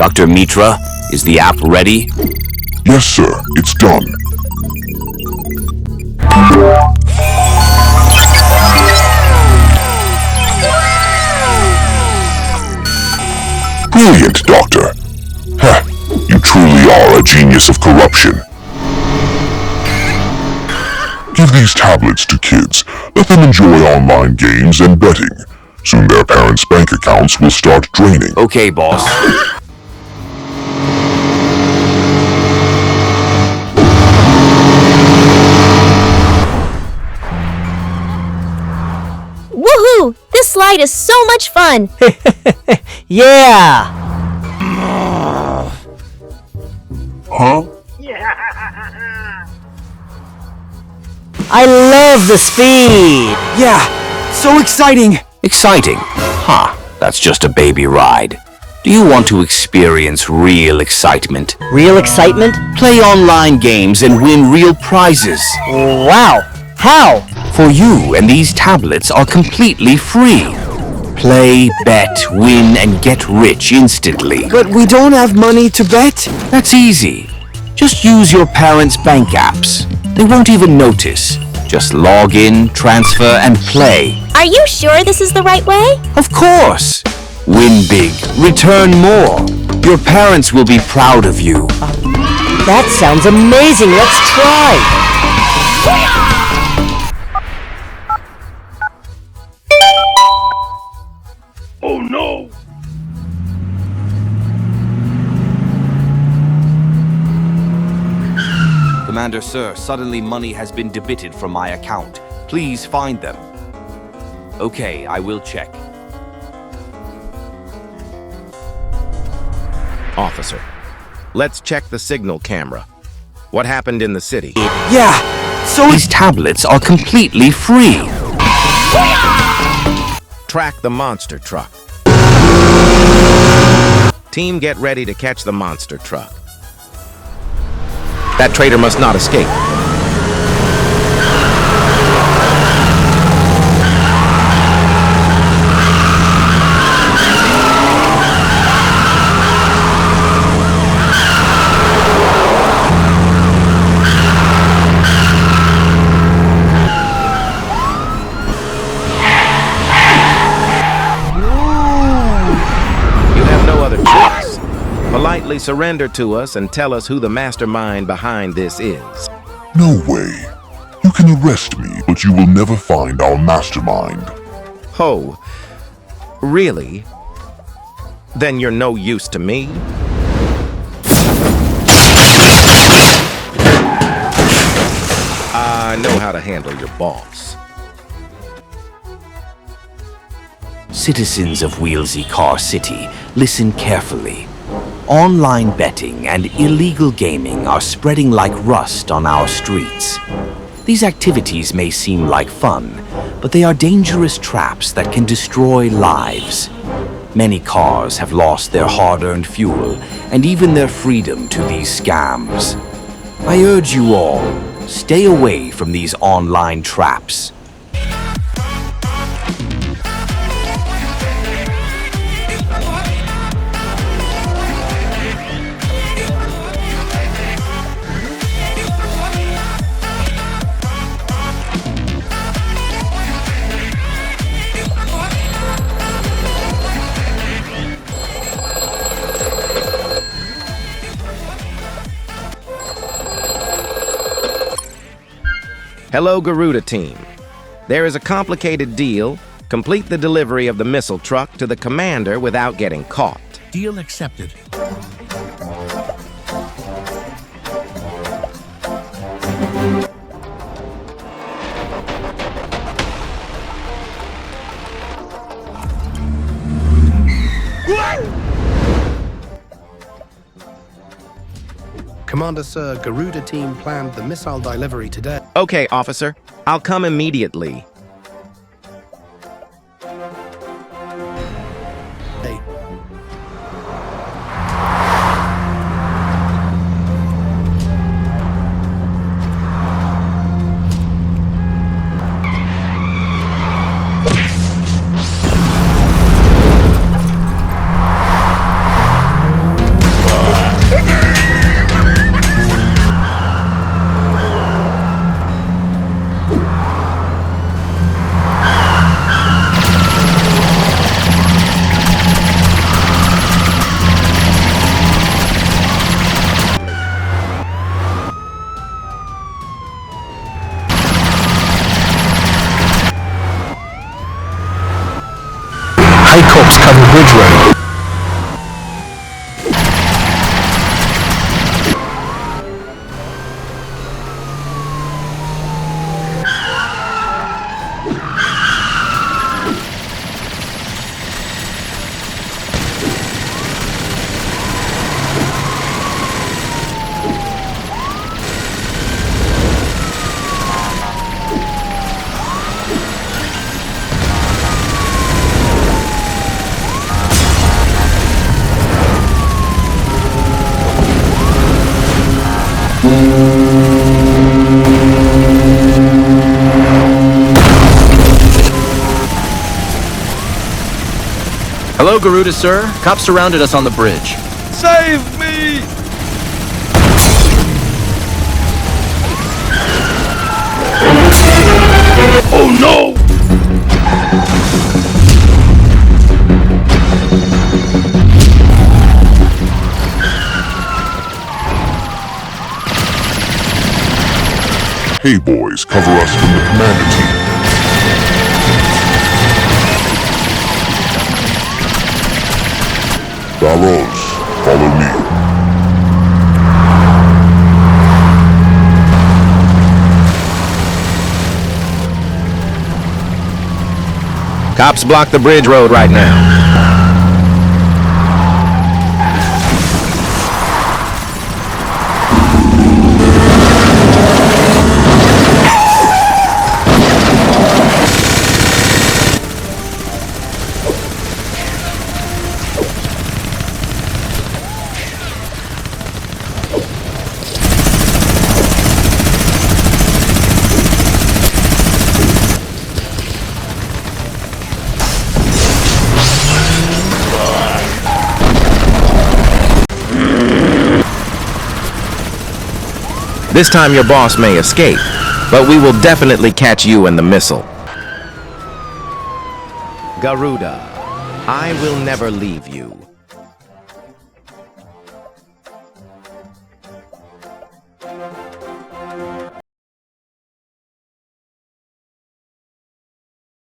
Dr. Mitra, is the app ready? Yes, sir. It's done. Brilliant, Doctor. Heh, you truly are a genius of corruption. Give these tablets to kids. Let them enjoy online games and betting. Soon their parents' bank accounts will start draining. Okay, boss. Woohoo! This slide is so much fun! Yeah! Huh? I love the speed! Yeah, so exciting! Exciting? Huh, that's just a baby ride. Do you want to experience real excitement? Real excitement? Play online games and win real prizes. Wow! How? For you, and these tablets are completely free. Play, bet, win, and get rich instantly. But we don't have money to bet? That's easy. Just use your parents' bank apps. They won't even notice. Just log in, transfer, and play. Are you sure this is the right way? Of course! Win big, return more. Your parents will be proud of you. That sounds amazing! Let's try! Oh no! Commander, sir, suddenly money has been debited from my account. Please find them. Okay, I will check. Officer, let's check the signal camera. What happened in the city? Yeah, so These tablets are completely free. Track the monster truck. Team, get ready to catch the monster truck. That traitor must not escape. Politely surrender to us and tell us who the mastermind behind this is. No way. You can arrest me, but you will never find our mastermind. Oh, really? Then you're no use to me? I know how to handle your boss. Citizens of Wheelsy Car City, listen carefully. Online betting and illegal gaming are spreading like rust on our streets. These activities may seem like fun, but they are dangerous traps that can destroy lives. Many cars have lost their hard-earned fuel and even their freedom to these scams. I urge you all, stay away from these online traps. Hello, Garuda team. There is a complicated deal. Complete the delivery of the missile truck to the commander without getting caught. Deal accepted. Commander Sir, Garuda team planned the missile delivery today. Okay, officer. I'll come immediately. Hey. Have a bridge ready. Hello, Garuda, sir. Cops surrounded us on the bridge. Save me! Oh no! Hey boys, cover us from the commander team. Barros, follow me. Cops block the bridge road right now. This time your boss may escape, but we will definitely catch you in the missile. Garuda, I will never leave you.